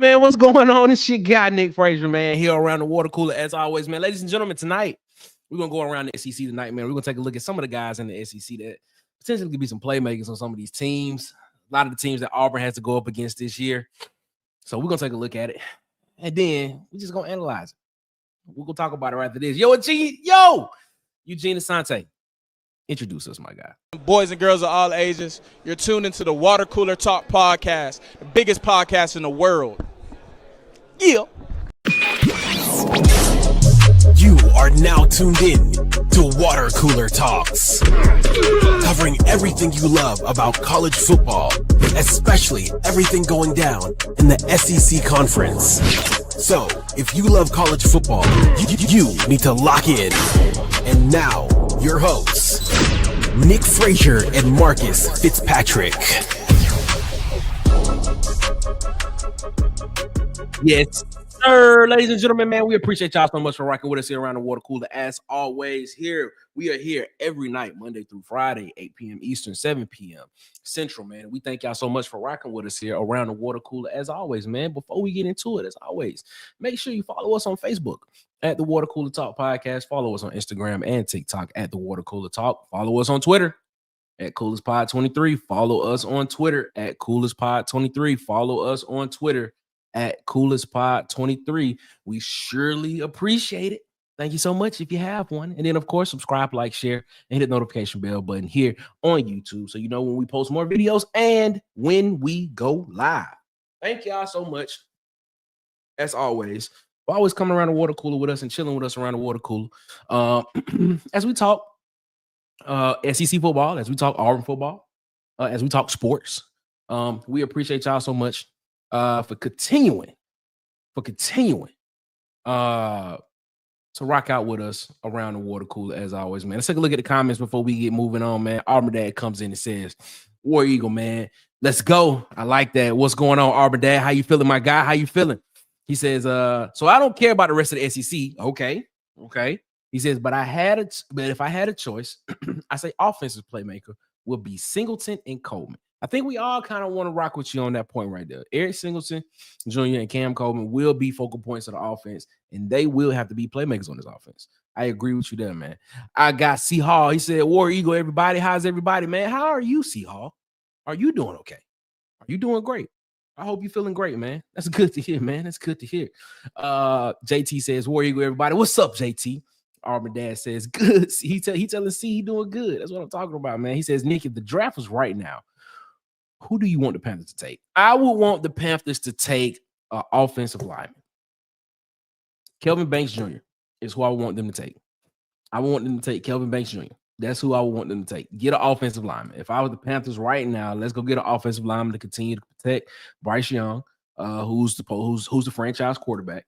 Man, what's going on? This shit guy Nick Frazier, man, here around the water cooler as always, man. Ladies and gentlemen, tonight we're gonna go around the SEC tonight, man. We're gonna take a look at some of the guys in the SEC that potentially could be some playmakers on some of these teams. A lot of the teams that Auburn has to go up against this year. So we're gonna take a look at it, and then we're just gonna analyze it. We're gonna talk about it right after this. Eugene Asante. Introduce us, my guy. Boys and girls of all ages, you're tuned into the Water Cooler Talk podcast, the biggest podcast in the world. Yeah. You are now tuned in to Water Cooler Talks, covering everything you love about college football, especially everything going down in the SEC conference. So, if you love college football, you need to lock in. And now, your hosts, Nick Frazier and Marcus Fitzpatrick. Yes, sir. Ladies and gentlemen, man, we appreciate y'all so much for rocking with us here around the water cooler. As always, we are here every night, Monday through Friday, 8 p.m. Eastern, 7 p.m. Central, man. We thank y'all so much for rocking with us here around the water cooler. As always, man, before we get into it, as always, make sure you follow us on Facebook at the Water Cooler Talk Podcast. Follow us on Instagram and TikTok at the Water Cooler Talk. Follow us on Twitter at CoolersPod23. Follow us on Twitter at CoolersPod23. Follow us on Twitter at CoolersPod23. We surely appreciate it. Thank you so much if you have one. And then, of course, subscribe, like, share, and hit the notification bell button here on YouTube so you know when we post more videos and when we go live. Thank y'all so much, as always, for always coming around the water cooler with us and chilling with us around the water cooler. As we talk SEC football, as we talk Auburn football, as we talk sports, we appreciate y'all so much for continuing to rock out with us around the water cooler as always, man. Let's take a look at the comments before we get moving on, man. Auburn Dad comes in and says, War Eagle, man, let's go. I like that. What's going on, Auburn Dad? How you feeling, my guy? How you feeling? He says, so I don't care about the rest of the SEC. Okay. He says, but if I had a choice, I say offensive playmaker will be Singleton and Coleman. I think we all kind of want to rock with you on that point right there. Eric Singleton Jr. and Cam Coleman will be focal points of the offense, and they will have to be playmakers on this offense. I agree with you there, man. I got C. Hall. He said, War Eagle, everybody. How's everybody, man? How are you, C. Hall? Are you doing okay? Are you doing great? I hope you're feeling great, man. That's good to hear, man. That's good to hear. JT says, War Eagle, everybody. What's up, JT? Auburn Dad says, good. He telling C he doing good. That's what I'm talking about, man. He says, Nick, if the draft was right now, who do you want the Panthers to take? I would want the Panthers to take an offensive lineman. Kelvin Banks Jr. is who I want them to take. I want them to take Kelvin Banks Jr. That's who I would want them to take. Get an offensive lineman. If I was the Panthers right now, let's go get an offensive lineman to continue to protect Bryce Young, who's the franchise quarterback.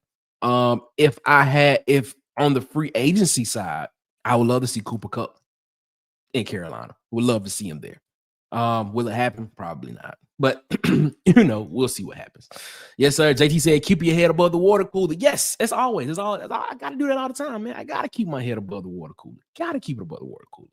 If on the free agency side, I would love to see Cooper Kupp in Carolina. Would love to see him there. Will it happen? Probably not. But, we'll see what happens. Yes, sir. JT said, keep your head above the water cooler. Yes, as always. I got to do that all the time, man. I got to keep my head above the water cooler. Got to keep it above the water cooler.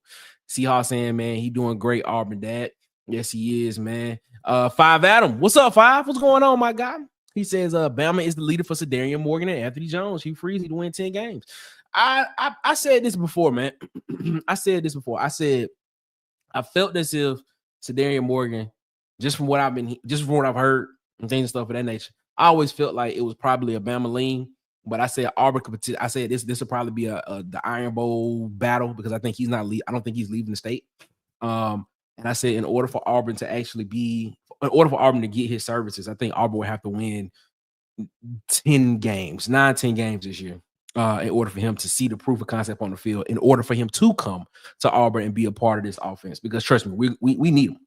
Seahawks saying, man, he doing great, Auburn Dad. Yes, he is, man. Five Adam. What's up, Five? What's going on, my guy? He says, Bama is the leader for Sedarian Morgan and Anthony Jones. Hugh Freeze to win 10 games. I said this before, man. I said I felt as if Sedarian Morgan, just from what I've heard and things and stuff of that nature, I always felt like it was probably a Bama lean. But I said Auburn could. I said this will probably be the Iron Bowl battle because I think he's not. I don't think he's leaving the state. And I said in order for Auburn to get his services, I think Auburn would have to win 10 games this year. In order for him to see the proof of concept on the field, in order for him to come to Auburn and be a part of this offense, because trust me, we need him.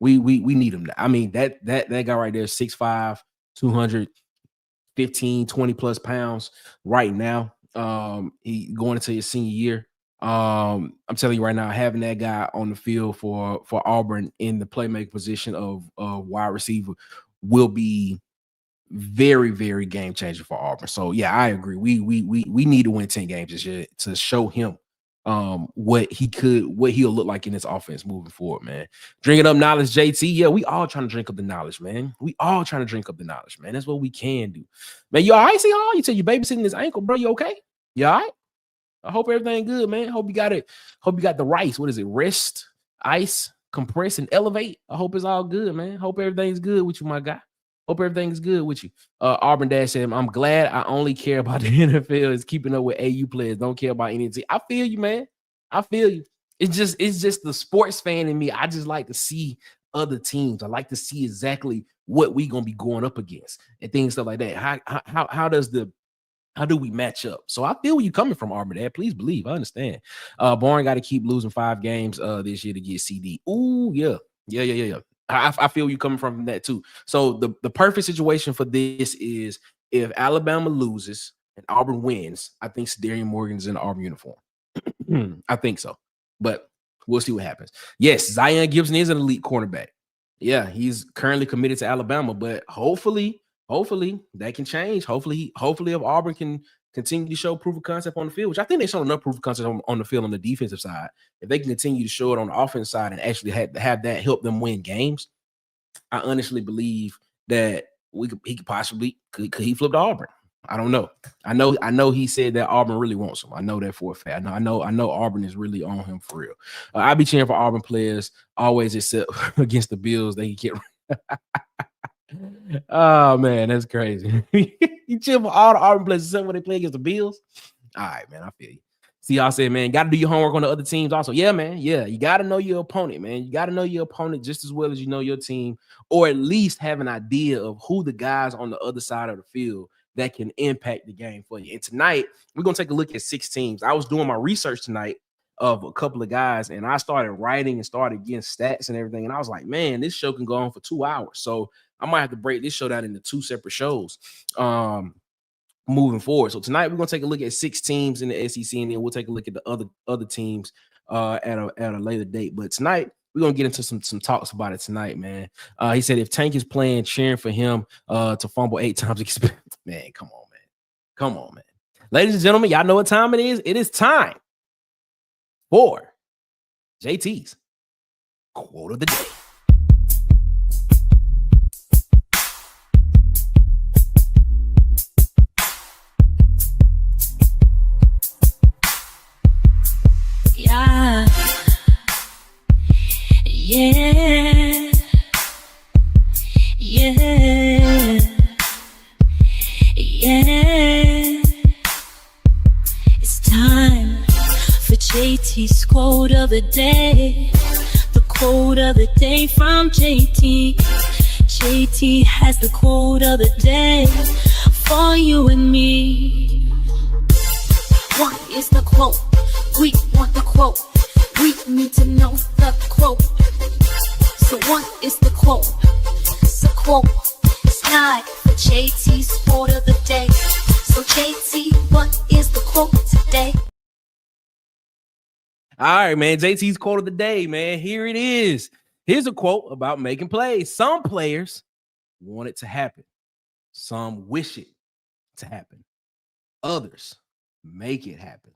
We need him. I mean, that guy right there, 6'5", 215, 20 plus pounds right now. He going into his senior year. I'm telling you right now, having that guy on the field for Auburn in the playmaker position of wide receiver will be very, very game changer for Auburn. So yeah, I agree. We need to win 10 games this year to show him what he'll look like in this offense moving forward, man. Drinking up knowledge, JT. Yeah, we all trying to drink up the knowledge, man. We all trying to drink up the knowledge, man. That's what we can do. Man, you all right? See, you said you babysitting this ankle, bro. You okay? You all right? I hope everything good, man. Hope you got it. Hope you got the rice. What is it? Rest, ice, compress, and elevate. I hope it's all good, man. Hope everything's good with you, my guy. Hope everything's good with you. Auburn Dad said, I'm glad I only care about the NFL is keeping up with AU players. Don't care about anything. I feel you, man. I feel you. It's just the sports fan in me. I just like to see other teams. I like to see exactly what we gonna be going up against and things stuff like that. How do we match up? So I feel where you coming from, Auburn Dad. Please believe. I understand. Boring got to keep losing 5 games this year to get CD. Ooh, yeah. I feel you coming from that too. So the perfect situation for this is if Alabama loses and Auburn wins, I think Sedarian Morgan's in the Auburn uniform. I think so, but we'll see what happens. Yes, Zion Gibson is an elite cornerback. Yeah, he's currently committed to Alabama, but hopefully that can change. Hopefully if Auburn can continue to show proof of concept on the field, which I think they showed enough proof of concept on the field on the defensive side. If they can continue to show it on the offense side and actually have that help them win games, I honestly believe that he could possibly could he flip to Auburn. I don't know. I know he said that Auburn really wants him. I know that for a fact. I know Auburn is really on him for real. I be cheering for Auburn players always, except against the Bills. They get. Oh man, that's crazy. You cheer for all the Auburn players except when they play against the Bills. All right, man, I feel you. See, y'all said, man, got to do your homework on the other teams also. Yeah, man. Yeah, you got to know your opponent, man. You got to know your opponent just as well as you know your team, or at least have an idea of who the guys on the other side of the field that can impact the game for you. And tonight, we're going to take a look at 6 teams. I was doing my research tonight of a couple of guys, and I started writing and started getting stats and everything. And I was like, man, this show can go on for 2 hours. So I might have to break this show down into 2 separate shows moving forward. So tonight, we're going to take a look at 6 teams in the SEC, and then we'll take a look at the other teams at a later date. But tonight, we're going to get into some talks about it tonight, man. He said if Tank is playing, cheering for him to fumble 8 times. Man, come on, man. Ladies and gentlemen, y'all know what time it is. It is time for JT's quote of the day. Yeah. It's time for JT's quote of the day. The quote of the day from JT. JT has the quote of the day for you and me. What is the quote? We want the quote. We need to know the quote. So what is the quote? It's a quote. It's time for JT's quote of the day. So JT, what is the quote today? All right, man. JT's quote of the day, man. Here it is. Here's a quote about making plays. Some players want it to happen. Some wish it to happen. Others make it happen.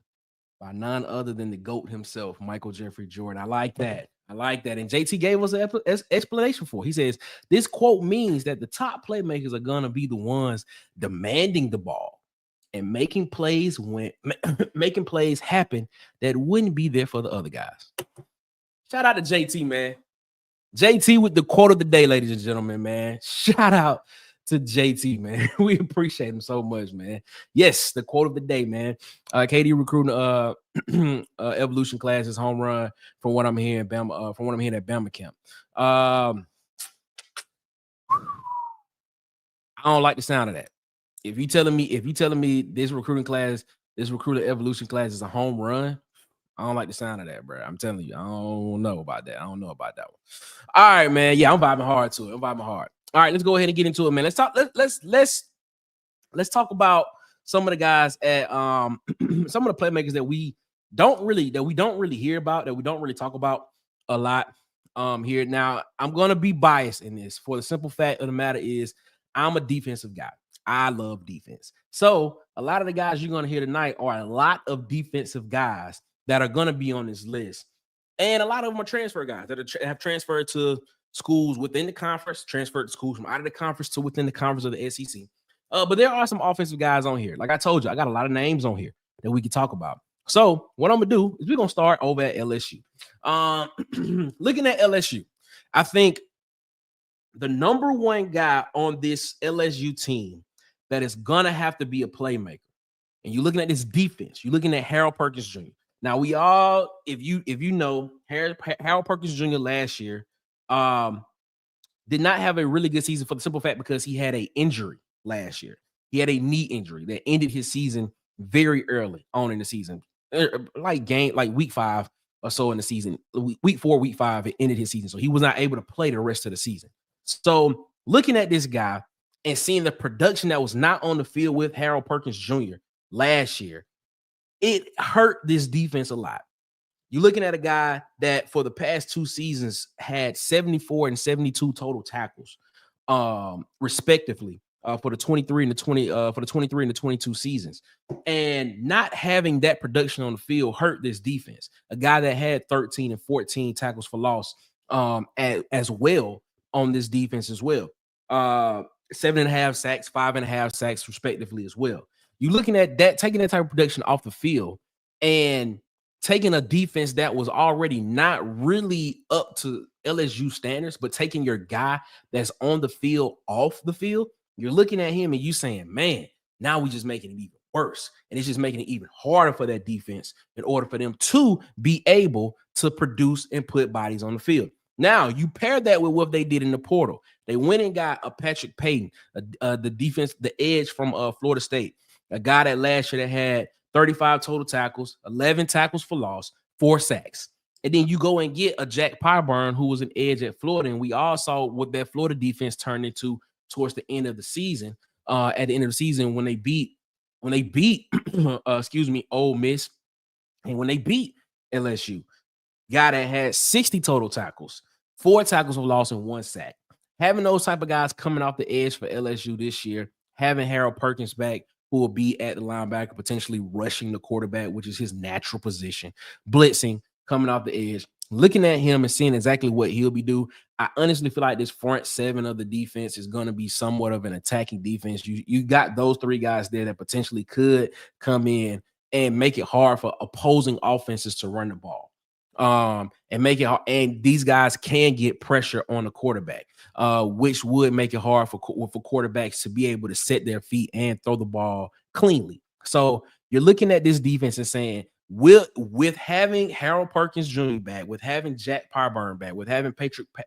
By none other than the GOAT himself, Michael Jeffrey Jordan. I like that. And JT gave us an explanation for it. He says, this quote means that the top playmakers are going to be the ones demanding the ball and making plays happen that wouldn't be there for the other guys. Shout out to JT, man. JT with the quote of the day, ladies and gentlemen, man. Shout out to JT, man. We appreciate him so much, man. Yes, the quote of the day, man. KD recruiting evolution classes home run from what I'm hearing Bama, from what I'm hearing at Bama camp. I don't like the sound of that. If you telling me this recruiter evolution class is a home run, I don't like the sound of that, bro. I'm telling you, I don't know about that. One. All right, man. Yeah, I'm vibing hard to it. All right, let's go ahead and get into it, man. Let's talk about some of the guys at some of the playmakers that we don't really hear about, that we don't really talk about a lot here. Now, I'm gonna be biased in this for the simple fact of the matter is I'm a defensive guy. I love defense. So a lot of the guys you're gonna hear tonight are a lot of defensive guys that are going to be on this list. And a lot of them are transfer guys that have transferred to schools within the conference, transferred to schools from out of the conference to within the conference of the SEC. But there are some offensive guys on here. Like I told you, I got a lot of names on here that we can talk about. So what I'm going to do is we're going to start over at LSU. Looking at LSU, I think the number one guy on this LSU team that is going to have to be a playmaker. And you're looking at this defense. You're looking at Harold Perkins Jr. Now, we all, if you know, Harold Perkins Jr. last year did not have a really good season for the simple fact because he had an injury last year. He had a knee injury that ended his season very early on in the season, like week 5 or so in the season. Week 4, week 5, it ended his season. So he was not able to play the rest of the season. So looking at this guy and seeing the production that was not on the field with Harold Perkins Jr. last year, it hurt this defense a lot. You're looking at a guy that for the past 2 seasons had 74 and 72 total tackles, respectively, for the 23 and the 22 seasons. And not having that production on the field hurt this defense. A guy that had 13 and 14 tackles for loss as well on this defense as well. 7.5 sacks, 5.5 sacks, respectively, as well. You're looking at that, taking that type of production off the field and taking a defense that was already not really up to LSU standards, but taking your guy that's on the field off the field. You're looking at him and you saying, man, now we just making it even worse. And it's just making it even harder for that defense in order for them to be able to produce and put bodies on the field. Now, you pair that with what they did in the portal. They went and got a Patrick Payton, the defense, the edge from Florida State, a guy that last year that had 35 total tackles, 11 tackles for loss, 4 sacks. And then you go and get a Jack Pyburn, who was an edge at Florida. And we all saw what that Florida defense turned into towards the end of the season. At the end of the season, when they beat Ole Miss, and when they beat LSU, guy that had 60 total tackles, 4 tackles for loss, and 1 sack. Having those type of guys coming off the edge for LSU this year, having Harold Perkins back, who will be at the linebacker, potentially rushing the quarterback, which is his natural position, blitzing, coming off the edge, looking at him and seeing exactly what he'll be do. I honestly feel like this front 7 of the defense is going to be somewhat of an attacking defense. You got those 3 guys there that potentially could come in and make it hard for opposing offenses to run the ball. And make it hard, and these guys can get pressure on the quarterback, which would make it hard for quarterbacks to be able to set their feet and throw the ball cleanly. So you're looking at this defense and saying, with having Harold Perkins Jr. back, with having Jack Pyburn back, with having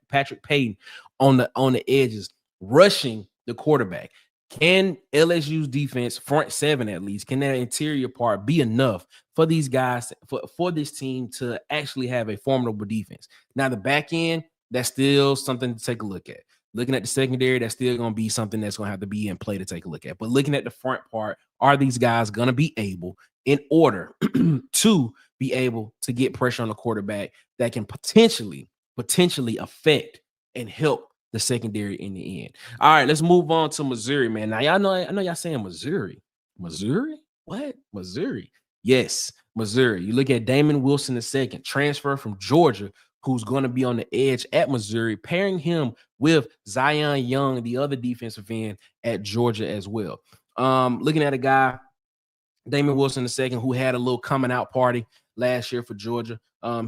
Patrick Payton on the edges, rushing the quarterback, can LSU's defense, front 7 at least, can that interior part be enough for these guys, for this team to actually have a formidable defense? Now, the back end, that's still something to take a look at. Looking at the secondary, that's still going to be something that's going to have to be in play to take a look at. But looking at the front part, are these guys going to be able, in order to be able to get pressure on the quarterback that can potentially affect and help the secondary in the end? All right, let's move on to Missouri, man. Now, I know y'all saying Missouri. What? Missouri. Yes, Missouri. You look at Damon Wilson II, transfer from Georgia, who's going to be on the edge at Missouri, pairing him with Zion Young, the other defensive end at Georgia as well. Looking at a guy, Damon Wilson II, who had a little coming out party last year for Georgia.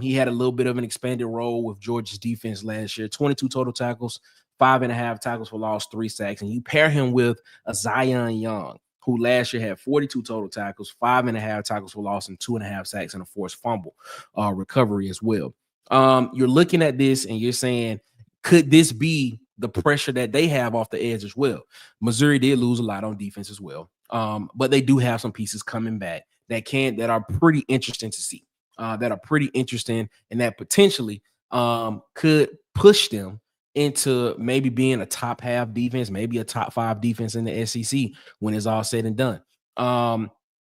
He had a little bit of an expanded role with Georgia's defense last year. 22 total tackles, 5.5 tackles for loss, 3 sacks. And you pair him with a Zion Young, who last year had 42 total tackles, 5.5 tackles for loss, and 2.5 sacks and a forced fumble recovery as well. You're looking at this and you're saying, could this be the pressure that they have off the edge as well? Missouri did lose a lot on defense as well. But they do have some pieces coming back that are pretty interesting to see, that are pretty interesting and that potentially could push them into maybe being a top half defense, maybe a top 5 defense in the SEC when it's all said and done.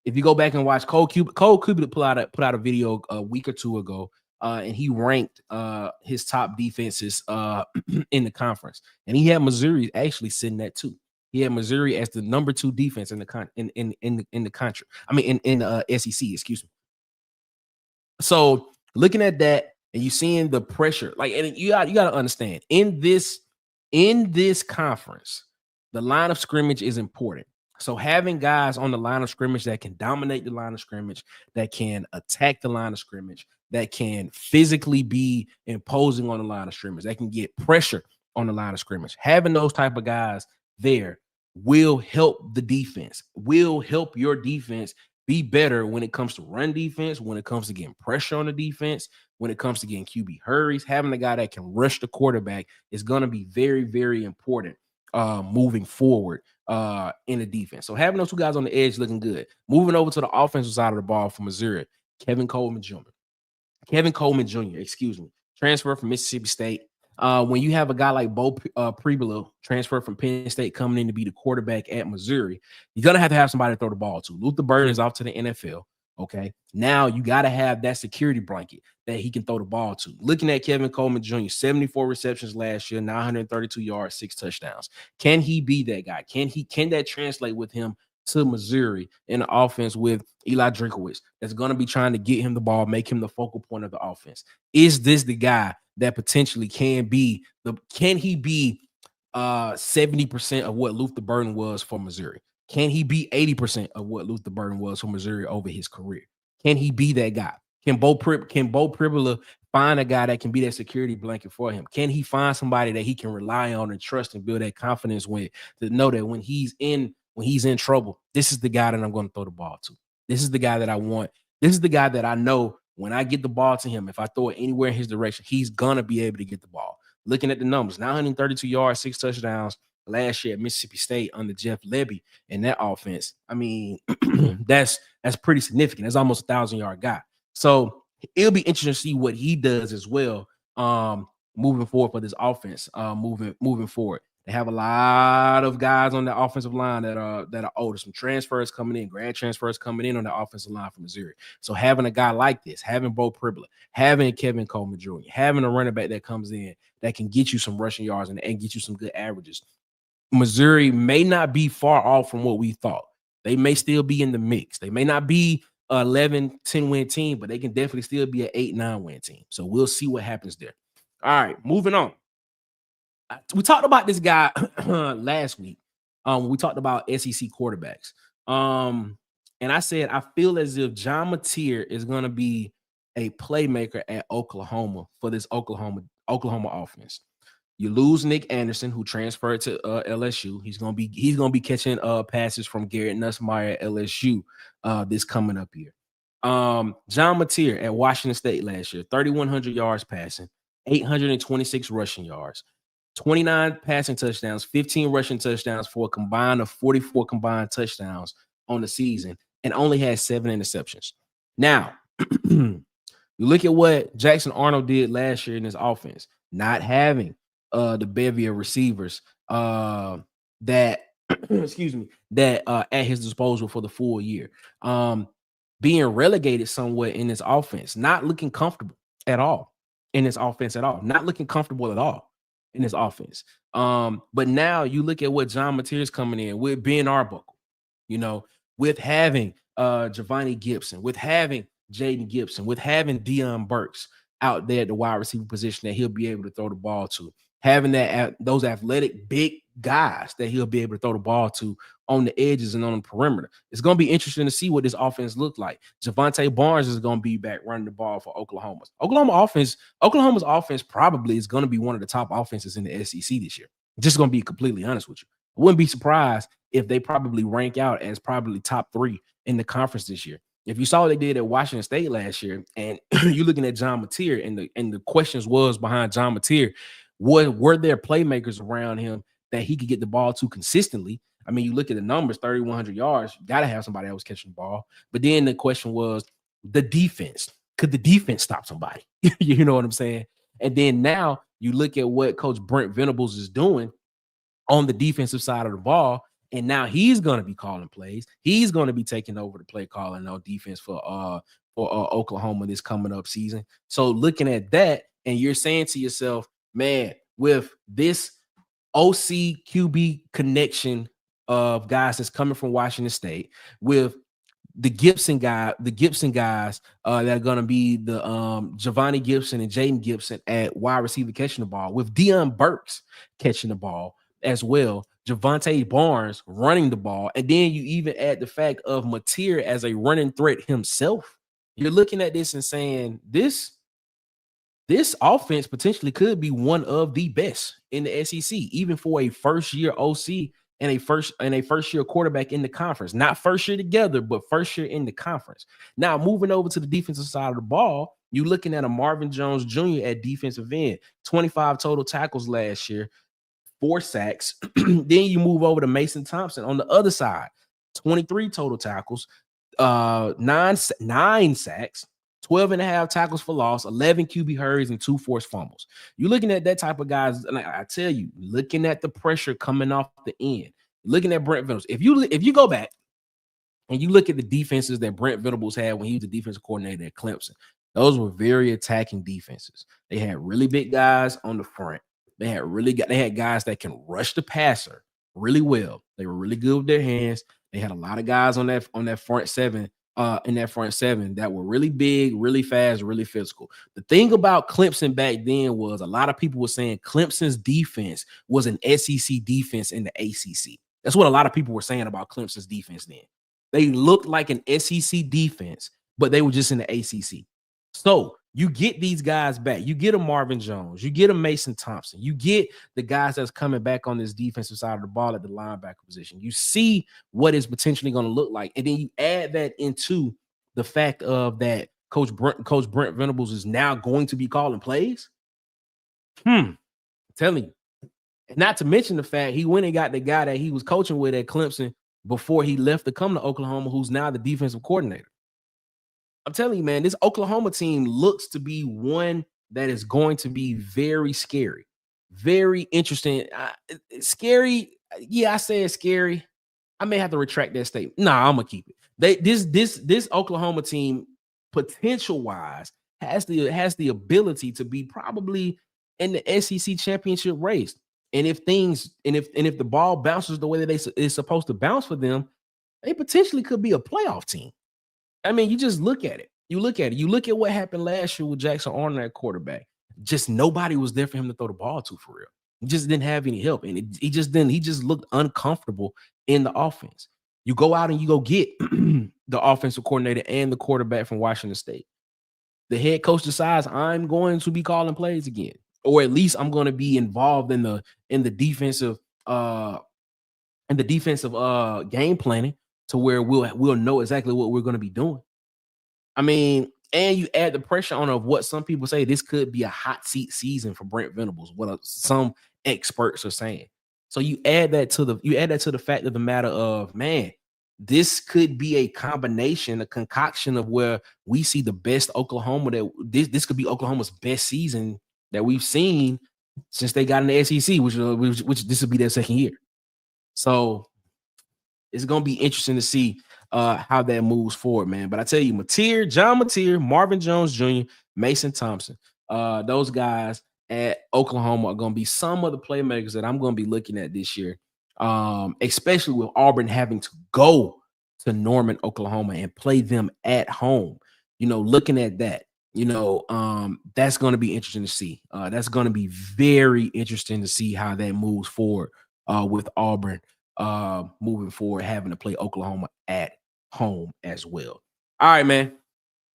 If you go back and watch Cole Cubitt put out a video a week or 2 ago, and he ranked his top defenses in the conference, and he had Missouri actually sitting at 2. He had Missouri as the number 2 defense in the country. I mean, in SEC, excuse me. So looking at that and you seeing the pressure, like, and you got to understand in this conference, the line of scrimmage is important. So having guys on the line of scrimmage that can dominate the line of scrimmage, that can attack the line of scrimmage, that can physically be imposing on the line of scrimmage, that can get pressure on the line of scrimmage. Having those type of guys there will help the defense, will help your defense be better when it comes to run defense, when it comes to getting pressure on the defense, when it comes to getting QB hurries. Having a guy that can rush the quarterback is going to be very, very important moving forward in the defense. So having those two guys on the edge looking good. Moving over to the offensive side of the ball for Missouri, Kevin Coleman Jr., transfer from Mississippi State. When you have a guy like Bo Pribula transfer from Penn State coming in to be the quarterback at Missouri, you're going to have somebody to throw the ball to. Luther Burden is off to the NFL. Okay. Now you got to have that security blanket that he can throw the ball to. Looking at Kevin Coleman Jr., 74 receptions last year, 932 yards, 6 touchdowns. Can he be that guy? Can that translate with him to Missouri in the offense with Eli Drinkowitz that's going to be trying to get him the ball, make him the focal point of the offense? Is this the guy that potentially can he be 70% of what Luther Burden was for Missouri? Can he be 80% of what Luther Burden was for Missouri over his career? Can he be that guy? Can Bo Pribula find a guy that can be that security blanket for him? Can he find somebody that he can rely on and trust and build that confidence with, to know that when he's in trouble, this is the guy that I'm going to throw the ball to. This is the guy that I want. This is the guy that I know when I get the ball to him, if I throw it anywhere in his direction, he's going to be able to get the ball. Looking at the numbers, 932 yards, 6 touchdowns last year at Mississippi State under Jeff Lebby in that offense. I mean, that's pretty significant. That's almost a 1,000-yard guy. So it'll be interesting to see what he does as well moving forward for this offense, moving forward. They have a lot of guys on the offensive line that are older. Some transfers coming in, grad transfers coming in on the offensive line from Missouri. So having a guy like this, having Bo Pribula, having Kevin Coleman Jr., having a running back that comes in that can get you some rushing yards and get you some good averages, Missouri may not be far off from what we thought. They may still be in the mix. They may not be 11, 10-win team, but they can definitely still be an 8, 9-win team. So we'll see what happens there. All right, moving on. We talked about this guy last week. We talked about SEC quarterbacks. And I said, I feel as if John Mateer is going to be a playmaker at Oklahoma for this Oklahoma offense. You lose Nick Anderson, who transferred to LSU. He's gonna be catching passes from Garrett Nussmeier at LSU this coming up year. John Mateer at Washington State last year, 3,100 yards passing, 826 rushing yards, 29 passing touchdowns, 15 rushing touchdowns for a combined of 44 combined touchdowns on the season, and only had 7 interceptions. Now, you look at what Jackson Arnold did last year in his offense, not having the bevy of receivers that at his disposal for the full year. Being relegated somewhat in this offense, not looking comfortable at all in this offense at all, not looking comfortable at all in this offense. But now you look at what John Mateer is coming in with, Ben Arbuckle, with having Giovanni Gibson, with having Jaden Gibson, with having Deion Burks out there at the wide receiver position that he'll be able to throw the ball to, having those athletic big guys that he'll be able to throw the ball to on the edges and on the perimeter. It's going to be interesting to see what this offense looks like. Javante Barnes is going to be back running the ball for Oklahoma's offense probably is going to be one of the top offenses in the SEC this year. Just going to be completely honest with you. I wouldn't be surprised if they probably rank out as probably top 3 in the conference this year. If you saw what they did at Washington State last year, and you're looking at John Mateer, and the questions was behind John Mateer, were there playmakers around him that he could get the ball to consistently? I mean, you look at the numbers, 3,100 yards, you got to have somebody else catching the ball. But then the question was the defense. Could the defense stop somebody? You know what I'm saying? And then now you look at what Coach Brent Venables is doing on the defensive side of the ball, and now he's going to be calling plays. He's going to be taking over the play calling on defense for Oklahoma this coming up season. So looking at that, and you're saying to yourself, man, with this OC QB connection of guys that's coming from Washington State, with the Gibson guys that are gonna be the Giovanni Gibson and Jaden Gibson at wide receiver catching the ball, with Deion Burks catching the ball as well. Javante Barnes running the ball, and then you even add the fact of Mateer as a running threat himself. You're looking at this and saying this offense potentially could be one of the best in the SEC, even for a first year OC and a first year quarterback in the conference. Not first year together, but first year in the conference. Now, moving over to the defensive side of the ball, you're looking at a Marvin Jones Jr. at defensive end, 25 total tackles last year, 4 sacks. Then you move over to Mason Thompson on the other side, 23 total tackles, 9 sacks, 12 and a half tackles for loss, 11 QB hurries, and 2 forced fumbles. You're looking at that type of guys, and I tell you, looking at the pressure coming off the end, looking at Brent Venables. If you go back and you look at the defenses that Brent Venables had when he was the defensive coordinator at Clemson, those were very attacking defenses. They had really big guys on the front. They had guys that can rush the passer really well. They were really good with their hands. They had a lot of guys on that front seven, that were really big, really fast, really physical. The thing about Clemson back then was a lot of people were saying Clemson's defense was an SEC defense in the ACC. That's what a lot of people were saying about Clemson's defense then. They looked like an SEC defense, but they were just in the ACC. So you get these guys back. You get a Marvin Jones. You get a Mason Thompson. You get the guys that's coming back on this defensive side of the ball at the linebacker position. You see what is potentially going to look like. And then you add that into the fact of that Coach Brent Venables is now going to be calling plays. I'm telling you. And not to mention the fact he went and got the guy that he was coaching with at Clemson before he left to come to Oklahoma, who's now the defensive coordinator. I'm telling you, man, this Oklahoma team looks to be one that is going to be very scary, very interesting. Scary. Yeah, I say it's scary. I may have to retract that statement. Nah, I'm gonna keep it. This Oklahoma team, potential wise, has the ability to be probably in the SEC championship race. And if the ball bounces the way that it's supposed to bounce for them, they potentially could be a playoff team. I mean, you just look at it. You look at what happened last year with Jackson Arnold at quarterback. Just nobody was there for him to throw the ball to, for real. He just didn't have any help. And he just looked uncomfortable in the offense. You go out and you go get the offensive coordinator and the quarterback from Washington State. The head coach decides I'm going to be calling plays again, or at least I'm going to be involved in the defensive game planning, to where we'll know exactly what we're going to be doing. I mean, and you add the pressure on of what some people say this could be a hot seat season for Brent Venables, what some experts are saying. So you add that to the fact of the matter of, man, this could be a concoction of where we see the best Oklahoma, that this could be Oklahoma's best season that we've seen since they got in the SEC, which this will be their second year. So it's going to be interesting to see how that moves forward, man. But I tell you, John Mateer, Marvin Jones Jr., Mason Thompson, those guys at Oklahoma are going to be some of the playmakers that I'm going to be looking at this year, especially with Auburn having to go to Norman, Oklahoma, and play them at home. Looking at that, that's going to be interesting to see. That's going to be very interesting to see how that moves forward with Auburn. Moving forward, having to play Oklahoma at home as well. All right, man.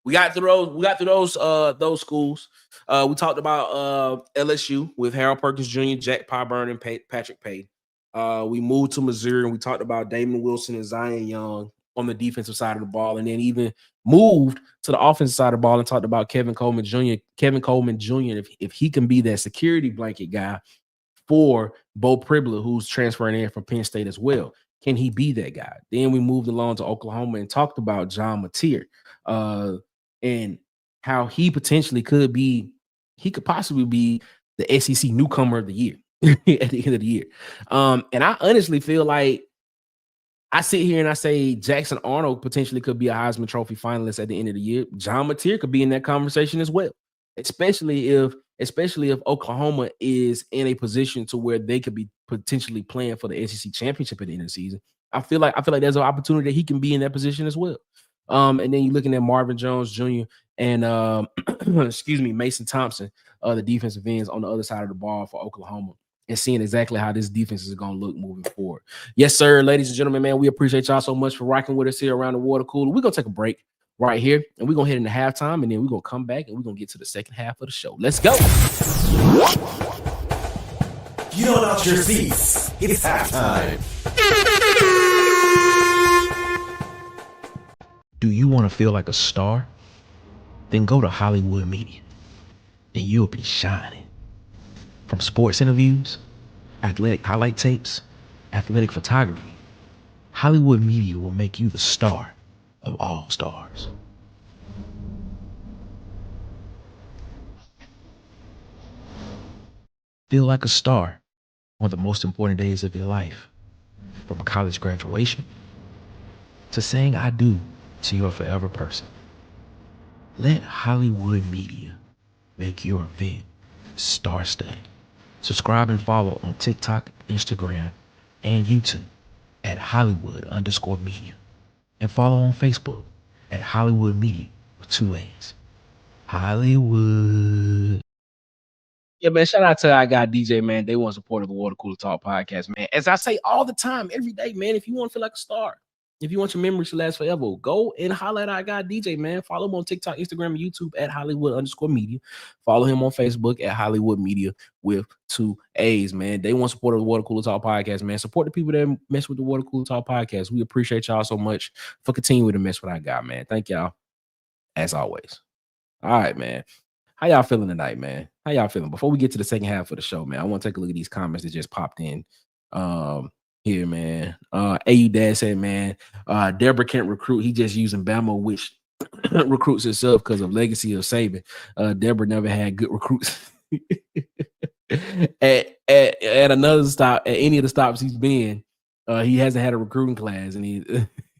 We got through those schools. We talked about LSU with Harold Perkins Jr., Jack Pyburn, and Patrick Payton. We moved to Missouri and we talked about Damon Wilson and Zion Young on the defensive side of the ball, and then even moved to the offensive side of the ball and talked about Kevin Coleman Jr. If he can be that security blanket guy for Bo Pribula, who's transferring in from Penn State as well. Can he be that guy? Then we moved along to Oklahoma and talked about John Mateer and how he potentially could possibly be the SEC newcomer of the year at the end of the year. And I honestly feel like I sit here and I say Jackson Arnold potentially could be a Heisman Trophy finalist at the end of the year. John Mateer could be in that conversation as well, especially if Oklahoma is in a position to where they could be potentially playing for the SEC championship at the end of the season. I feel like there's an opportunity that he can be in that position as well. And then you're looking at Marvin Jones Jr. and excuse me, Mason Thompson, the defensive ends on the other side of the ball for Oklahoma, and seeing exactly how this defense is going to look moving forward. Yes, sir, ladies and gentlemen, man, we appreciate y'all so much for rocking with us here around the water cooler. We're going to take a break right here, and we're going to head into halftime, and then we're going to come back, and we're going to get to the second half of the show. Let's go. You don't out your seats. It's halftime. Do you want to feel like a star? Then go to Hollywood Media, and you'll be shining. From sports interviews, athletic highlight tapes, athletic photography, Hollywood Media will make you the star of all stars. Feel like a star on the most important days of your life, from college graduation to saying I do to your forever person. Let Hollywood Media make your event star-studded. Subscribe and follow on TikTok, Instagram, and YouTube at Hollywood_media. And follow on Facebook at Hollywood Media with 2 A's. Hollywood. Yeah, man. Shout out to our guy DJ, man. They want support of the Water Cooler Talk podcast, man. As I say all the time, every day, man. If you want to feel like a star, if you want your memories to last forever, go and holler at our guy DJ, man. Follow him on TikTok, Instagram, and YouTube at Hollywood_media. Follow him on Facebook at Hollywood Media with 2 A's, man. They want support of the Water Cooler Talk podcast, man. Support the people that mess with the Water Cooler Talk podcast. We appreciate y'all so much for continuing to mess with our guy, man. Thank y'all, as always. All right, man. How y'all feeling tonight, man? How y'all feeling? Before we get to the second half of the show, man, I want to take a look at these comments that just popped in here, man. AU Dad said, man, Deborah can't recruit. He just using Bama, which recruits itself because of legacy of Saban. Deborah never had good recruits. at another stop, at any of the stops he's been, he hasn't had a recruiting class, and he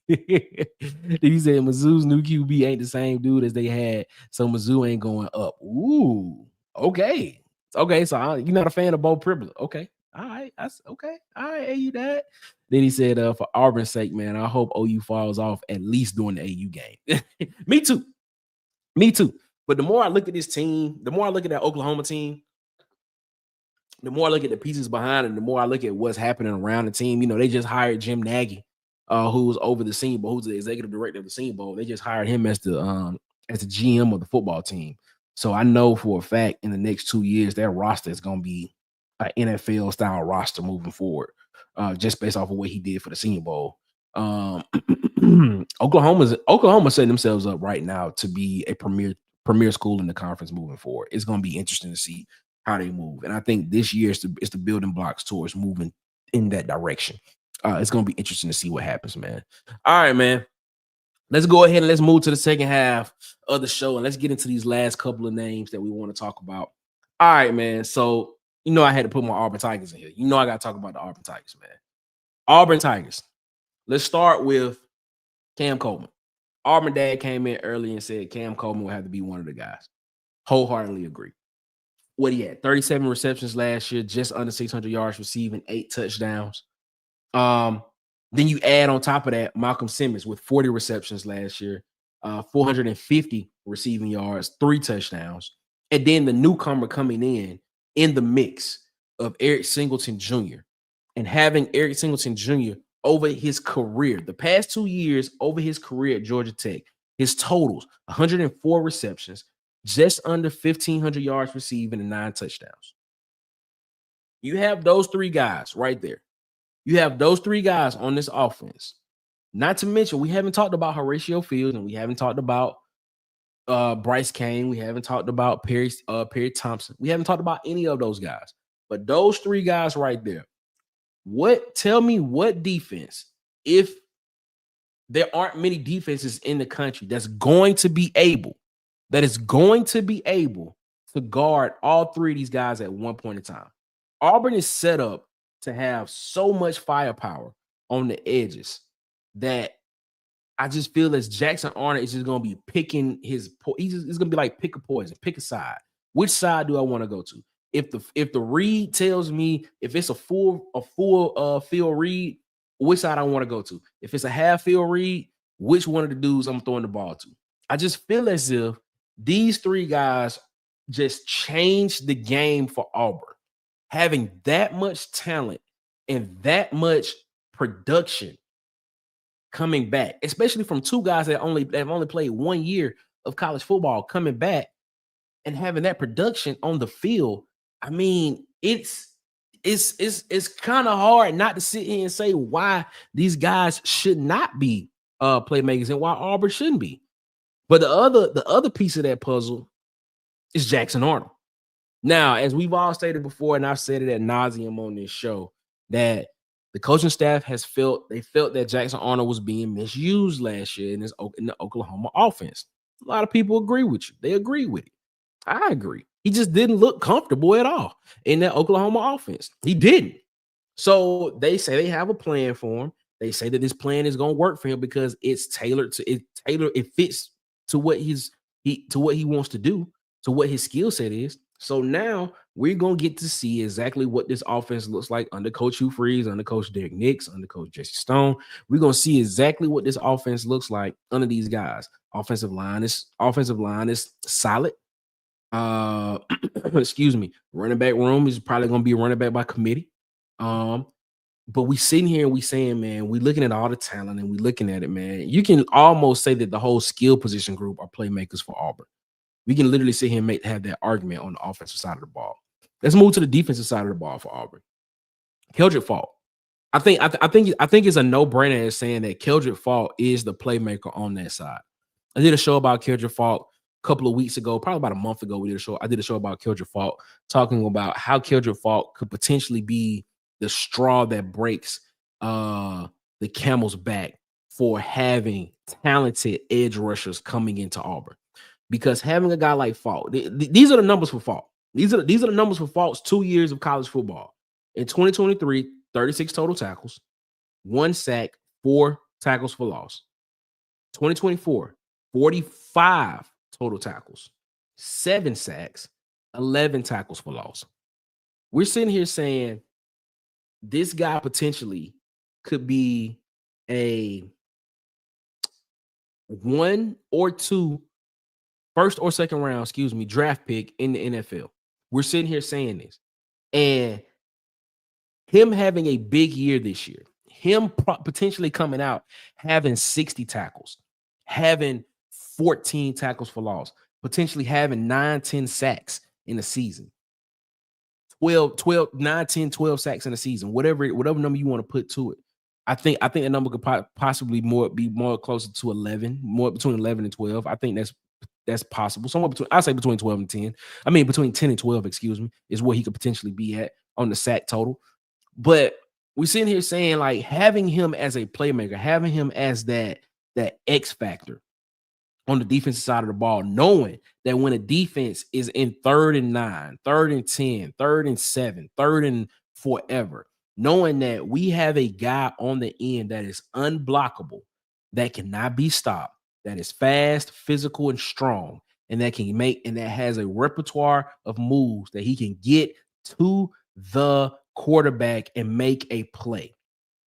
he said Mizzou's new QB ain't the same dude as they had, so Mizzou ain't going up. Ooh, okay. So you're not a fan of Bo Privilege. Okay. All right. That's okay. All right, AU Dad. Then he said, for Auburn's sake, man, I hope OU falls off at least during the AU game. Me too. But the more I look at this team, the more I look at that Oklahoma team, the more I look at the pieces behind it, the more I look at what's happening around the team. You know, they just hired Jim Nagy, who was over the Senior Bowl, who's the executive director of the Senior Bowl. They just hired him as the GM of the football team. So I know for a fact in the next 2 years, their roster is going to be an NFL style roster moving forward, just based off of what he did for the Senior Bowl. Oklahoma setting themselves up right now to be a premier school in the conference moving forward. It's going to be interesting to see how they move, and I think this year is the building blocks towards moving in that direction. It's going to be interesting to see what happens, man. All right, man. Let's go ahead and let's move to the second half of the show, and let's get into these last couple of names that we want to talk about. All right, man. So, I had to put my Auburn Tigers in here. I got to talk about the Auburn Tigers, man. Auburn Tigers. Let's start with Cam Coleman. Auburn dad came in early and said Cam Coleman will have to be one of the guys. Wholeheartedly agree. What he had, 37 receptions last year, just under 600 yards receiving, 8 touchdowns. Then you add on top of that Malcolm Simmons with 40 receptions last year, 450 receiving yards, 3 touchdowns. And then the newcomer coming in the mix of Eric Singleton Jr. and having Eric Singleton Jr. over his career, the past 2 years over his career at Georgia Tech, his totals, 104 receptions, just under 1,500 yards receiving and 9 touchdowns. You have those 3 guys right there. You have those 3 guys on this offense. Not to mention, we haven't talked about Horatio Fields, and we haven't talked about Bryce Kane. We haven't talked about Perry Thompson. We haven't talked about any of those guys. But those 3 guys right there, tell me what defense, if there aren't many defenses in the country that is going to be able to guard all 3 of these guys at one point in time. Auburn is set up to have so much firepower on the edges that I just feel as Jackson Arnold is just going to be picking it's going to be like pick a poison, pick a side. Which side do I want to go to? If the read tells me if it's a full field read, which side I want to go to? If it's a half field read, which one of the dudes I'm throwing the ball to. I just feel as if these three guys just changed the game for Auburn. Having that much talent and that much production coming back, especially from two guys that have only played 1 year of college football, coming back and having that production on the field. I mean, it's kind of hard not to sit here and say why these guys should not be playmakers and why Auburn shouldn't be. But the other piece of that puzzle is Jackson Arnold. Now, as we've all stated before, and I've said it ad nauseum on this show, that the coaching staff felt that Jackson Arnold was being misused last year in the Oklahoma offense. A lot of people agree with you. They agree with it. I agree. He just didn't look comfortable at all in that Oklahoma offense. He didn't. So they say they have a plan for him. They say that this plan is going to work for him because it's tailored to it fits to what he wants to do, to what his skill set is. So now we're going to get to see exactly what this offense looks like under Coach Hugh Freeze, under Coach Derek Nix, under Coach Jesse Stone. We're going to see exactly what this offense looks like under these guys. Offensive line is solid. Excuse me. Running back room is probably going to be a running back by committee. But we sitting here and we saying, man, we looking at all the talent and we looking at it, man. You can almost say that the whole skill position group are playmakers for Auburn. We can literally sit here and have that argument on the offensive side of the ball. Let's move to the defensive side of the ball for Auburn. Keldrick Faulk. I think it's a no-brainer as saying that Keldrick Faulk is the playmaker on that side. I did a show about Keldrick Faulk a couple of weeks ago, probably about a month ago. I did a show about Keldrick Faulk, talking about how Keldrick Faulk could potentially be the straw that breaks the camel's back for having talented edge rushers coming into Auburn. Because having a guy like Faulk, these are the numbers for Faulk. These are the numbers for Faulk's 2 years of college football. In 2023, 36 total tackles, 1 sack, 4 tackles for loss. 2024, 45 total tackles, 7 sacks, 11 tackles for loss. We're sitting here saying this guy potentially could be a 1 or 2 first or second round, draft pick in the NFL. We're sitting here saying this. And him having a big year this year, him potentially coming out, having 60 tackles, having 14 tackles for loss, potentially having 9, 10 sacks in a season. 9, 10, 12 sacks in a season, whatever number you want to put to it. I think the number could possibly be more closer to 11, more between 11 and 12. I think that's possible. Somewhere between 12 and 10. I mean, between 10 and 12, is where he could potentially be at on the sack total. But we're sitting here saying, like, having him as a playmaker, having him as that X factor on the defensive side of the ball, knowing that when a defense is in 3rd and 9, 3rd and 10, 3rd and 7, 3rd and forever, knowing that we have a guy on the end that is unblockable, that cannot be stopped, that is fast, physical, and strong, and that has a repertoire of moves that he can get to the quarterback and make a play.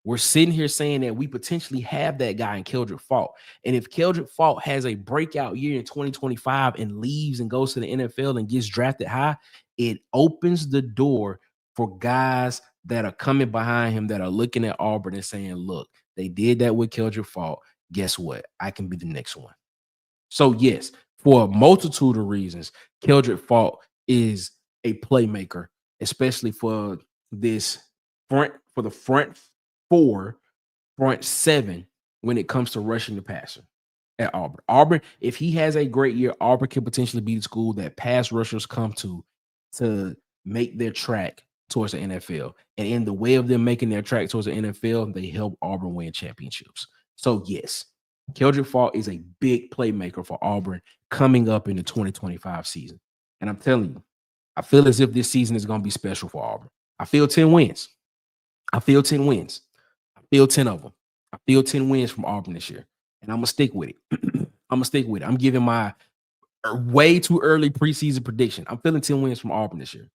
We're sitting here saying that we potentially have that guy in Keldrick Faulk. And if Keldrick Faulk has a breakout year in 2025 and leaves and goes to the NFL and gets drafted high, it opens the door for guys that are coming behind him that are looking at Auburn and saying, look, they did that with Keldrick Faulk. Guess what? I can be the next one. So, yes, for a multitude of reasons, Keldrick Faulk is a playmaker, especially for the front 4, front 7 when it comes to rushing the passer at Auburn. Auburn, if he has a great year, Auburn can potentially be the school that pass rushers come to make their track towards the NFL. And in the way of them making their track towards the NFL, they help Auburn win championships. So, yes, Keldrick Faulk is a big playmaker for Auburn coming up in the 2025 season. And I'm telling you, I feel as if this season is going to be special for Auburn. I feel 10 wins. I feel 10 wins. I feel 10 of them. I feel 10 wins from Auburn this year. And I'm going to stick with it. I'm giving my way too early preseason prediction. I'm feeling 10 wins from Auburn this year.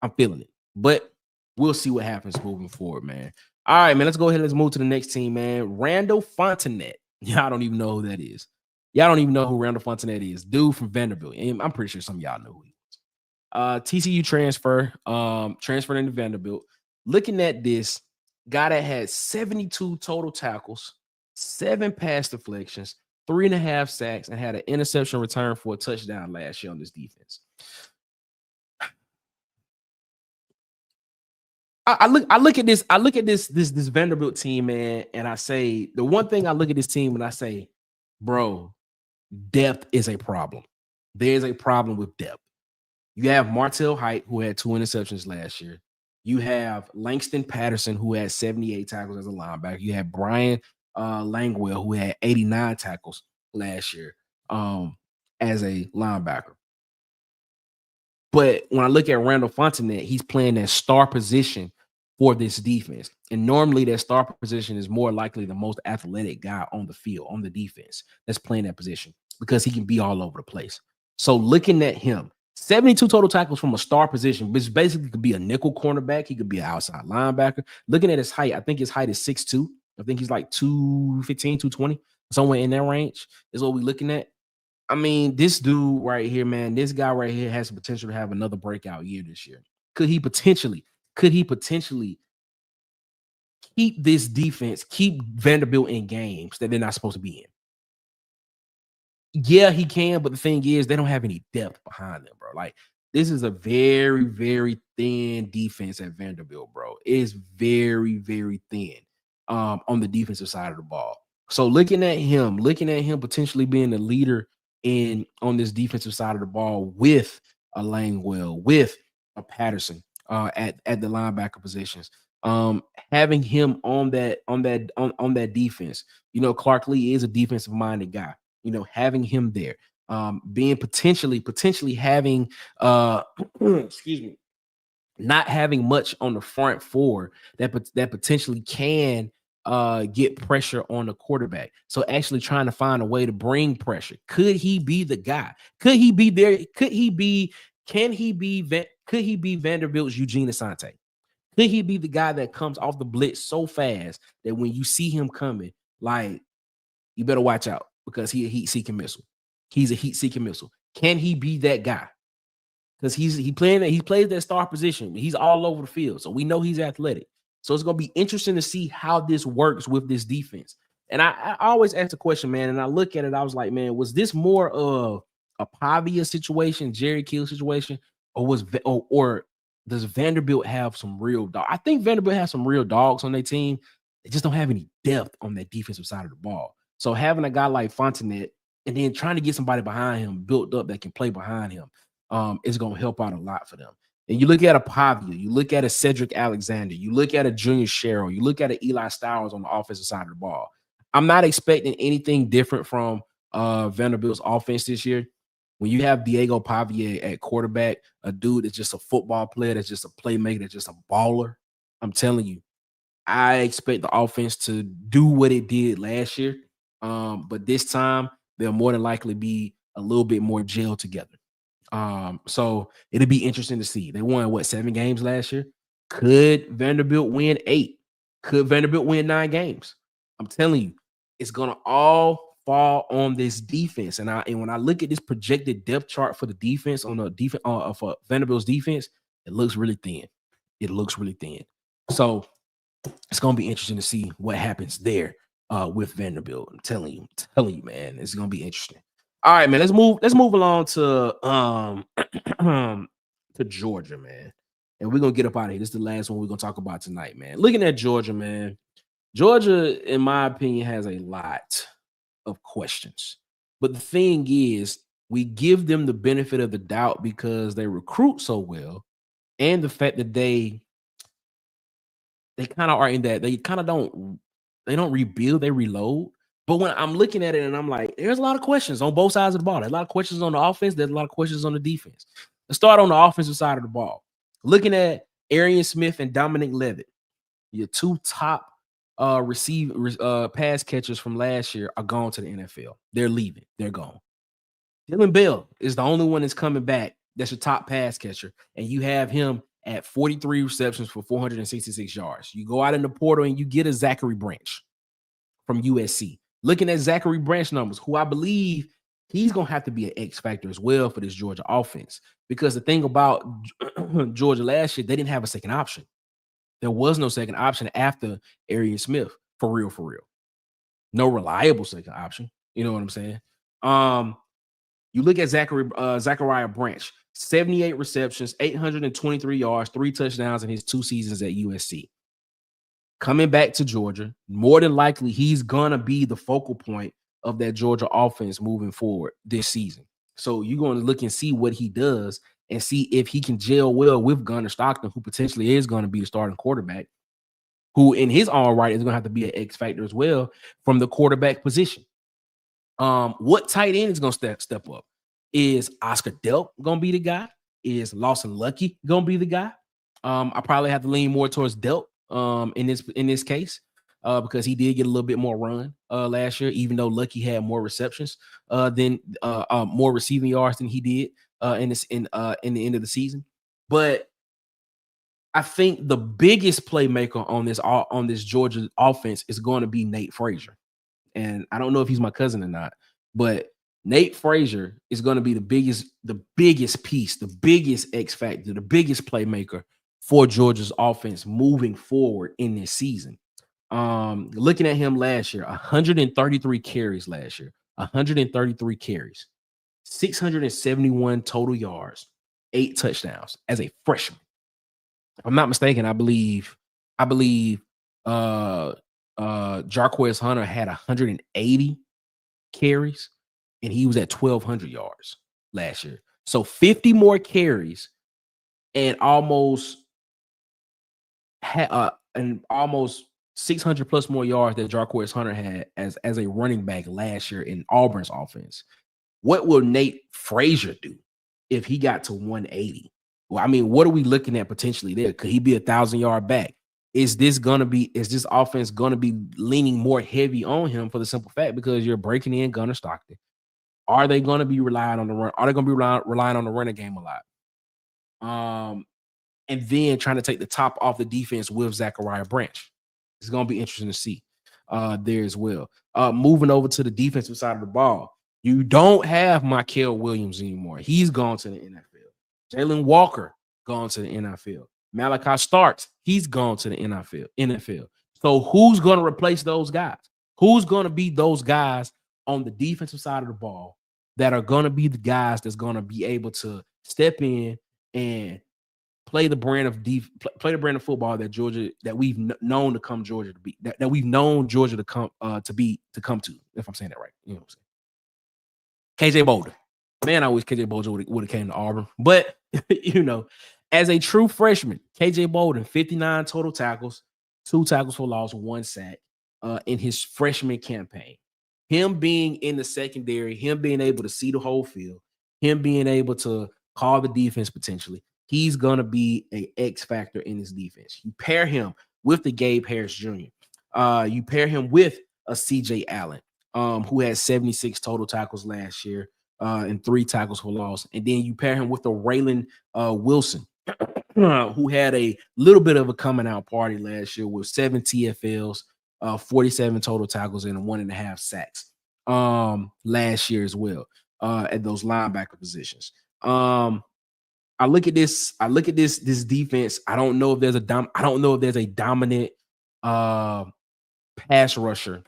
I'm feeling it. But we'll see what happens moving forward, man. All right, man, let's go ahead and let's move to the next team, man. Randall Fontenette. Y'all don't even know who that is. Y'all don't even know who Randall Fontenette is. Dude from Vanderbilt. And I'm pretty sure some of y'all know who he is. TCU transferred into Vanderbilt. Looking at this, guy that had 72 total tackles, 7 pass deflections, 3.5 sacks, and had an interception return for a touchdown last year on this defense. I look at this Vanderbilt team, man, and I say the one thing I look at this team and I say, bro, depth is a problem. There's a problem with depth. You have Martell Height, who had 2 interceptions last year. You have Langston Patterson, who had 78 tackles as a linebacker. You have Brian Langwell, who had 89 tackles last year as a linebacker. But when I look at Randall Fontenette, he's playing that star position for this defense. And normally that star position is more likely the most athletic guy on the field, on the defense that's playing that position because he can be all over the place. So looking at him, 72 total tackles from a star position, which basically could be a nickel cornerback. He could be an outside linebacker. Looking at his height, I think his height is 6'2". I think he's like 215, 220, somewhere in that range is what we're looking at. I mean, this dude right here, man, this guy right here has the potential to have another breakout year this year. Could he potentially keep this defense, keep Vanderbilt in games that they're not supposed to be in? Yeah, he can, but the thing is, they don't have any depth behind them, bro. Like, this is a very, very thin defense at Vanderbilt, bro. It is very, very thin on the defensive side of the ball. So looking at him potentially being the leader on this defensive side of the ball with a Langwell, with a Patterson at the linebacker positions. Having him on that defense, Clark Lee is a defensive minded guy. Having him there, being potentially having excuse me, not having much on the front four that potentially can get pressure on the quarterback. So actually trying to find a way to bring pressure. Could he be the guy? Could he be there? Could he be Vanderbilt's Eugene Asante? Could he be the guy that comes off the blitz so fast that when you see him coming, like, you better watch out because he's a heat-seeking missile. He's a heat-seeking missile. Can he be that guy? Because he plays that star position. He's all over the field. So we know he's athletic. So it's going to be interesting to see how this works with this defense. And I always ask the question, man, and I look at it, I was like, man, was this more of a Pavia situation, Jerry Kill situation, or does Vanderbilt have some real dog? I think Vanderbilt has some real dogs on their team. They just don't have any depth on that defensive side of the ball. So having a guy like Fontenette and then trying to get somebody behind him built up that can play behind him is going to help out a lot for them. And you look at a Pavia, you look at a Cedric Alexander, you look at a Junior Sherrill, you look at a Eli Stowers on the offensive side of the ball. I'm not expecting anything different from Vanderbilt's offense this year. When you have Diego Pavia at quarterback, a dude that's just a football player, that's just a playmaker, that's just a baller, I'm telling you, I expect the offense to do what it did last year. But this time, they'll more than likely be a little bit more gelled together. So it'll be interesting to see. They won 7 games last year. Could Vanderbilt win 8? Could Vanderbilt win 9 games? I'm telling you, it's gonna all fall on this defense. And when I look at this projected depth chart for the defense on the defense for Vanderbilt's defense, it looks really thin. It looks really thin. So it's gonna be interesting to see what happens there with Vanderbilt. I'm telling you, man, it's gonna be interesting. All right, man. Let's move along to to Georgia, man. And we're gonna get up out of here. This is the last one we're gonna talk about tonight, man. Looking at Georgia, man. Georgia, in my opinion, has a lot of questions. But the thing is, we give them the benefit of the doubt because they recruit so well, and the fact that they kind of are in that they don't rebuild, they reload. But when I'm looking at it and I'm like, there's a lot of questions on both sides of the ball. There's a lot of questions on the offense. There's a lot of questions on the defense. Let's start on the offensive side of the ball. Looking at Arian Smith and Dominic Levitt, your 2 top pass catchers from last year are gone to the NFL. They're leaving. They're gone. Dylan Bell is the only one that's coming back that's your top pass catcher, and you have him at 43 receptions for 466 yards. You go out in the portal and you get a Zachary Branch from USC. Looking at Zachary Branch numbers, who I believe he's going to have to be an X factor as well for this Georgia offense. Because the thing about Georgia last year, they didn't have a second option. There was no second option after Arian Smith, for real, for real. No reliable second option. You know what I'm saying? You look at Zachariah Branch, 78 receptions, 823 yards, 3 touchdowns in his 2 seasons at USC. Coming back to Georgia, more than likely, he's going to be the focal point of that Georgia offense moving forward this season. So you're going to look and see what he does and see if he can gel well with Gunnar Stockton, who potentially is going to be the starting quarterback, who in his own right is going to have to be an X factor as well from the quarterback position. What tight end is going to step up? Is Oscar Delp going to be the guy? Is Lawson Lucky going to be the guy? I probably have to lean more towards Delp in this case because he did get a little bit more run last year, even though Lucky had more receptions than more receiving yards than he did in the end of the season. But I think the biggest playmaker on this Georgia offense is going to be Nate Frazier. And I don't know if he's my cousin or not, but Nate Frazier is going to be the biggest piece, the biggest X factor, the biggest playmaker for Georgia's offense moving forward in this season. Looking at him last year, 133 carries last year, 133 carries, 671 total yards, 8 touchdowns as a freshman. If I'm not mistaken, I believe Jarquez Hunter had 180 carries and he was at 1,200 yards last year. So 50 more carries and almost 600 plus more yards that Jarquez Hunter had as a running back last year in Auburn's offense. What will Nate Frazier do if he got to 180? Well, I mean, what are we looking at potentially there? Could he be 1,000-yard back? Is this offense gonna be leaning more heavy on him for the simple fact because you're breaking in Gunnar Stockton? Are they gonna be relying on the run? Are they gonna be relying on the running game a lot? And then trying to take the top off the defense with Zachariah Branch. It's gonna be interesting to see there as well. Moving over to the defensive side of the ball, you don't have Mykel Williams anymore. He's gone to the NFL. Jalen Walker gone to the NFL. Malachi Starks, he's gone to the NFL. So who's going to replace those guys? Who's going to be those guys on the defensive side of the ball that are going to be the guys that's going to be able to step in and play the brand of football that Georgia, that we've known to come Georgia to be, that we've known Georgia to come to, if I'm saying that right. You know what I'm saying? KJ Bolden. Man, I wish KJ Bolden would have came to Auburn. But, as a true freshman, KJ Bolden, 59 total tackles, 2 tackles for loss, 1 sack in his freshman campaign. Him being in the secondary, him being able to see the whole field, him being able to call the defense potentially, he's going to be an X factor in this defense. You pair him with the Gabe Harris Jr. You pair him with a CJ Allen, who had 76 total tackles last year. And 3 tackles for loss. And then you pair him with the Raylan Wilson, who had a little bit of a coming out party last year with 7 TFLs, 47 total tackles, and 1.5 sacks last year as well at those linebacker positions. I look at this defense. I don't know if there's a dominant pass rusher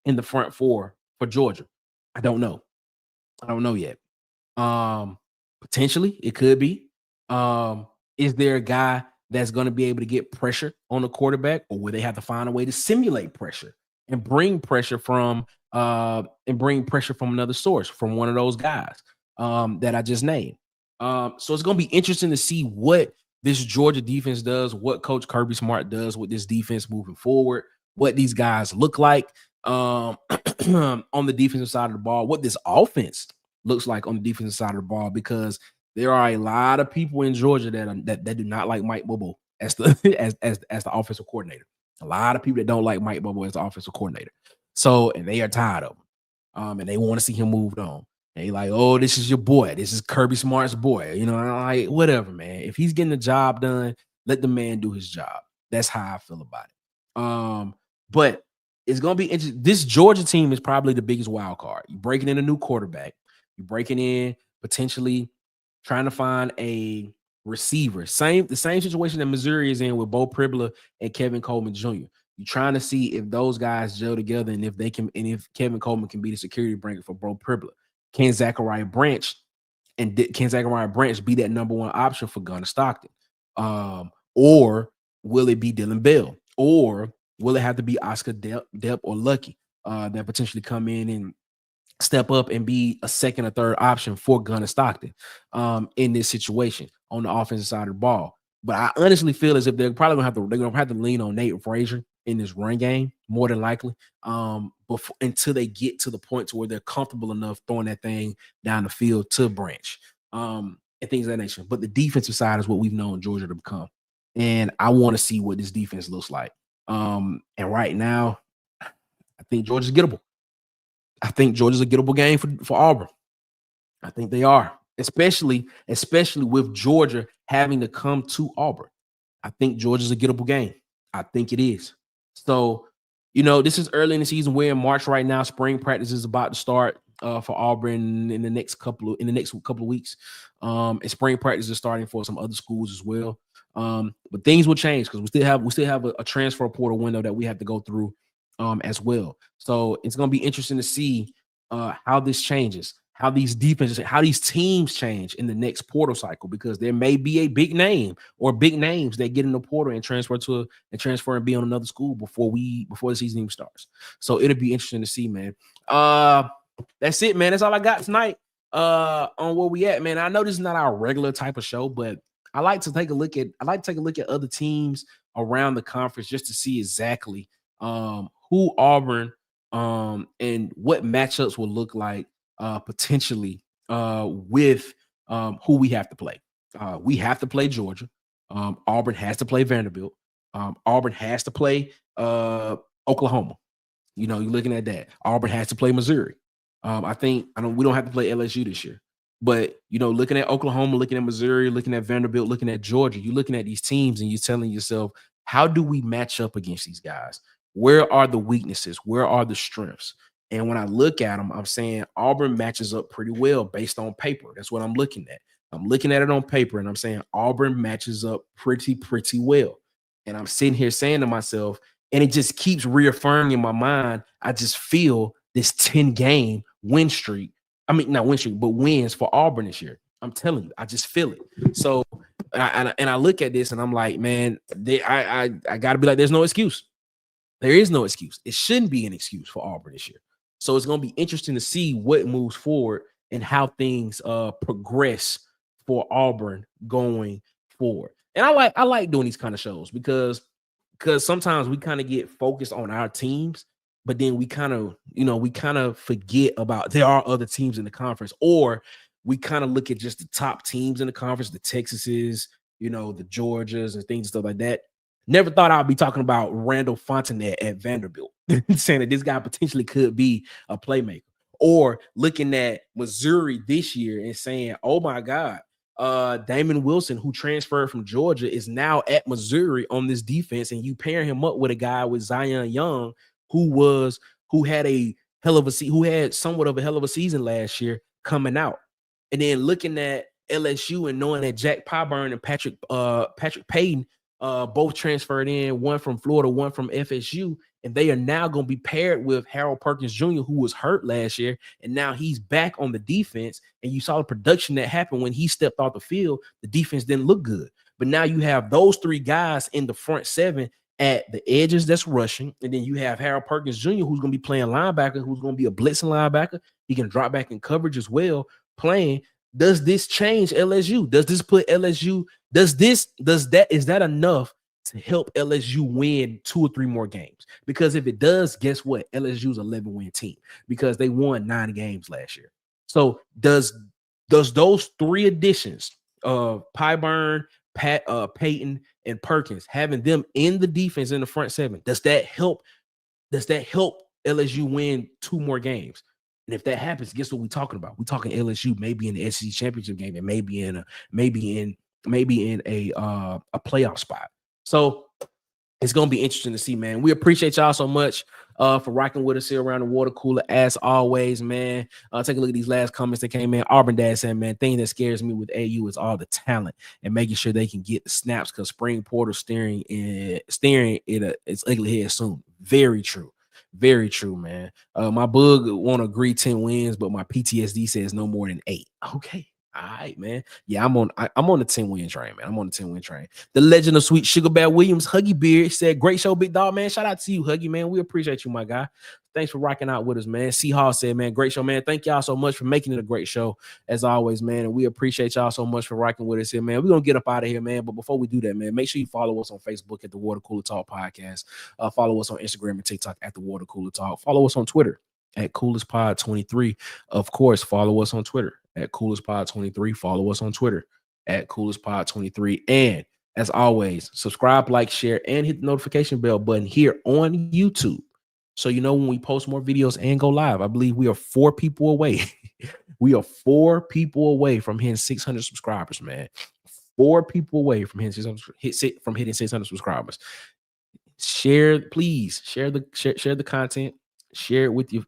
in the front four for Georgia. I don't know yet. Potentially, it could be. Is there a guy that's going to be able to get pressure on the quarterback, or will they have to find a way to simulate pressure and bring pressure from another source, from one of those guys that I just named? So it's going to be interesting to see what this Georgia defense does, what Coach Kirby Smart does with this defense moving forward, what these guys look like on the defensive side of the ball, what this offense looks like on the defensive side of the ball, because there are a lot of people in Georgia that do not like Mike Bobo as the offensive coordinator. A lot of people that don't like Mike Bobo as the offensive coordinator. So, and they are tired of him. And they want to see him moved on. And you're like, oh, this is your boy. This is Kirby Smart's boy. Like, whatever, man. If he's getting the job done, let the man do his job. That's how I feel about it. But it's gonna be interesting. This Georgia team is probably the biggest wild card. You're breaking in a new quarterback. You're breaking in potentially trying to find a receiver. The same situation that Missouri is in with Bo Pribula and Kevin Coleman Jr. You're trying to see if those guys gel together and if they can, and if Kevin Coleman can be the security blanket for Bo Pribula. Can Zachariah Branch be that number one option for Gunnar Stockton? Or will it be Dylan Bell? Or will it have to be Oscar Depp or Lucky that potentially come in and step up and be a second or third option for Gunnar Stockton in this situation on the offensive side of the ball? But I honestly feel as if they're gonna have to lean on Nate Frazier in this run game more than likely, before until they get to the point to where they're comfortable enough throwing that thing down the field to Branch and things of that nature. But the defensive side is what we've known Georgia to become, and I want to see what this defense looks like. And right now, I think Georgia's gettable. I think Georgia's a gettable game for Auburn. I think they are, especially with Georgia having to come to Auburn. I think Georgia's a gettable game. I think it is. So, this is early in the season. We're in March right now. Spring practice is about to start for Auburn in the next couple of weeks. And spring practice is starting for some other schools as well. But things will change because we still have a transfer portal window that we have to go through as well. So it's going to be interesting to see how this changes, how these defenses, how these teams change in the next portal cycle, because there may be a big name or big names that get in the portal and transfer and be on another school before the season even starts. So it'll be interesting to see, man. That's it, man. That's all I got tonight on where we at, man. I know this is not our regular type of show, but I like to take a look at other teams around the conference just to see exactly who Auburn and what matchups will look like potentially with who we have to play. We have to play Georgia. Auburn has to play Vanderbilt. Auburn has to play Oklahoma. You're looking at that. Auburn has to play Missouri. We don't have to play LSU this year. But, looking at Oklahoma, looking at Missouri, looking at Vanderbilt, looking at Georgia, you're looking at these teams and you're telling yourself, how do we match up against these guys? Where are the weaknesses? Where are the strengths? And when I look at them, I'm saying Auburn matches up pretty well based on paper. That's what I'm looking at. I'm looking at it on paper and I'm saying Auburn matches up pretty well. And I'm sitting here saying to myself, and it just keeps reaffirming in my mind, I just feel this 10-game win streak. I mean, not win streak, but wins for Auburn this year. I'm telling you, I just feel it. So, I look at this and I'm like, man, I got to be like, there's no excuse. There is no excuse. It shouldn't be an excuse for Auburn this year. So it's going to be interesting to see what moves forward and how things progress for Auburn going forward. And I like doing these kind of shows because sometimes we kind of get focused on our teams, but then we kind of forget about there are other teams in the conference, or we kind of look at just the top teams in the conference, the Texases, the Georgias and things and stuff like that. Never thought I'd be talking about Randall Fontenette at Vanderbilt, saying that this guy potentially could be a playmaker. Or looking at Missouri this year and saying, oh my God, Damon Wilson, who transferred from Georgia, is now at Missouri on this defense, and you pair him up with a guy with Zion Young, who had somewhat of a hell of a season last year coming out. And then looking at LSU and knowing that Jack Pyburn and Patrick Payton both transferred in, one from Florida, one from FSU, and they are now going to be paired with Harold Perkins Jr., who was hurt last year, and now he's back on the defense. And you saw the production that happened when he stepped off the field. The defense didn't look good, but now you have those three guys in the front seven at the edges that's rushing, and then you have Harold Perkins Jr., who's going to be playing linebacker, who's going to be a blitzing linebacker. He can drop back in coverage as well, playing. Does this change LSU? Does this put LSU? Is that enough to help LSU win 2 or 3 more games? Because if it does, guess what? LSU's 11-win team because they won 9 games last year. So does those 3 additions of Pyburn, Peyton, and Perkins, having them in the defense in the front seven, does that help LSU win 2 more games? And if that happens, guess what we're talking about? We're talking LSU maybe in the SEC championship game and maybe in a playoff spot. So it's gonna be interesting to see, man. We appreciate y'all so much for rocking with us here around the water cooler as always, man. Take a look at these last comments that came in. Auburn Dad said, man, thing that scares me with AU is all the talent and making sure they can get the snaps because Spring Porter staring at its ugly head soon. Very true. Very true, man. My bug won't agree 10 wins, but my PTSD says no more than 8. Okay. All right, man. Yeah, I'm on the 10-win train, man. I'm on the 10-win train. The legend of Sweet Sugar Bear Williams, Huggy Beard, said, great show, big dog, man. Shout out to you, Huggy, man. We appreciate you, my guy. Thanks for rocking out with us, man. C Hall said, man, great show, man. Thank y'all so much for making it a great show, as always, man. And we appreciate y'all so much for rocking with us here, man. We're going to get up out of here, man. But before we do that, man, make sure you follow us on Facebook at the Water Cooler Talk Podcast. Follow us on Instagram and TikTok at the Water Cooler Talk. Follow us on Twitter at CoolestPod23. Of course, follow us on Twitter at CoolestPod23. Follow us on Twitter at CoolestPod23. And as always, subscribe, like, share, and hit the notification bell button here on YouTube, so you know when we post more videos and go live. I believe we are 4 people away. We are 4 people away from hitting 600 subscribers, man. 4 people away from hitting 600 subscribers. Share, please share the content. Share it with your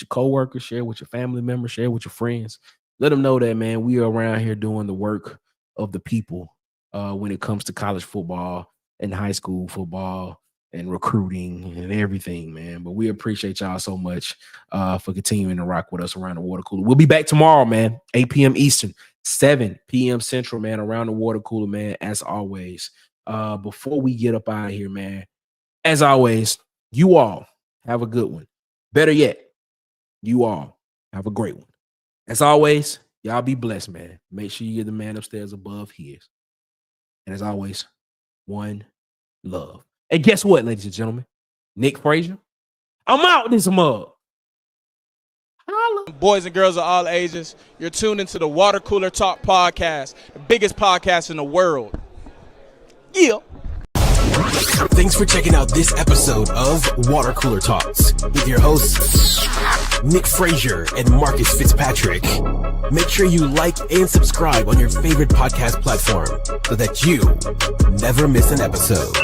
coworkers. Share it with your family members. Share it with your friends. Let them know that, man, we are around here doing the work of the people when it comes to college football and high school football and recruiting and everything, man. But we appreciate y'all so much for continuing to rock with us around the water cooler. We'll be back tomorrow, man, 8 p.m. Eastern, 7 p.m. Central, man, around the water cooler, man, as always. Before we get up out of here, man, as always, you all have a good one. Better yet, you all have a great one. As always, y'all be blessed, man. Make sure you get the man upstairs above his. And as always, one love. And guess what, ladies and gentlemen? Nick Frazier, I'm out this mug. Holla. Boys and girls of all ages, you're tuned into the Water Cooler Talk Podcast, the biggest podcast in the world. Yeah. Thanks for checking out this episode of Water Cooler Talks with your hosts, Nick Frazier and Marcus Fitzpatrick. Make sure you like and subscribe on your favorite podcast platform so that you never miss an episode.